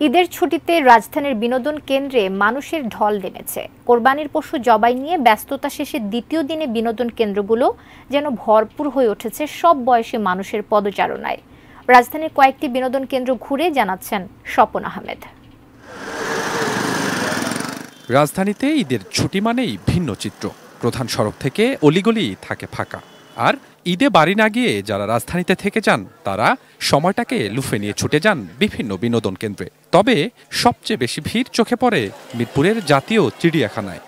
ঈদের ছুটিতে রাজধানীর বিনোদন কেন্দ্রে মানুষের ঢল নেমেছে। কোরবানির পশু জবাই নিয়ে ব্যস্ততা শেষে দ্বিতীয় দিনে বিনোদন কেন্দ্রগুলো যেন ভরপুর হয়ে উঠেছে সব বয়সী মানুষের পদচারণায়। রাজধানীর কয়েকটি বিনোদন কেন্দ্র ঘুরে জানাচ্ছেন স্বপন আহমেদ। রাজধানীতে ঈদের ছুটি মানেই ভিন্ন চিত্র। প্রধান সড়ক থেকে অলিগলি থাকে ফাঁকা, আর ঈদে বাড়ি না গিয়ে যারা রাজধানীতে থেকে যান তারা সময়টাকে লুফে নিয়ে ছুটে যান বিভিন্ন বিনোদন কেন্দ্রে। তবে সবচেয়ে বেশি ভিড় চোখে পড়ে মিরপুরের জাতীয় চিড়িয়াখানায়।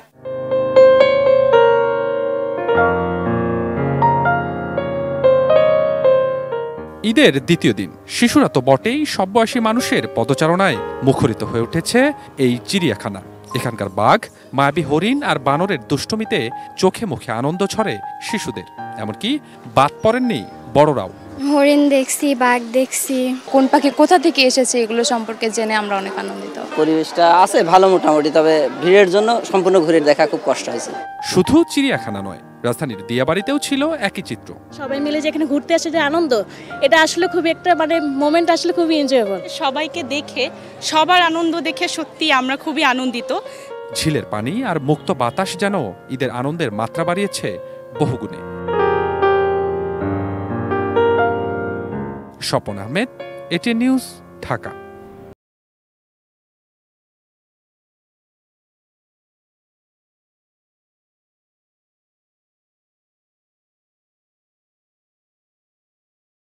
ঈদের দ্বিতীয় দিন, শিশুরা তো বটেই, সব বয়সী মানুষের পদচারণায় মুখরিত হয়ে উঠেছে এই চিড়িয়াখানা। এখানকার বাঘ, মায়াবী হরিণ আর বানরের দুষ্টমিতে চোখে মুখে আনন্দ ছড়ে শিশুদের, এমনকি বাদ পড়েননি বড়রাও। হরিণ দেখছি, বাঘ দেখছি। কোন পাখি কোথা থেকে এসেছে এগুলো সম্পর্কে জেনে আমরা অনেক আনন্দিত। পরিবেশটা আছে ভালো মোটামুটি, তবে ভিড়ের জন্য সম্পূর্ণ ঘুরে দেখা খুব কষ্ট হয়েছে। শুধু চিড়িয়াখানা নয়, রাজধানীর দিয়াবাড়িতেও ছিল একই চিত্র। সবাই মিলে যেখানে ঘুরতে আসে যে আনন্দ, এটা আসলে খুব একটা মোমেন্ট, আসলে খুবই এনজয়েবল। সবাইকে দেখে, সবার আনন্দ দেখে সত্যি আমরা খুবই আনন্দিত। ঝিলের পানি আর মুক্ত বাতাস যেন ঈদের আনন্দের মাত্রা বাড়িয়েছে বহুগুণে। Swapan Ahmed, ATN news, Dhaka.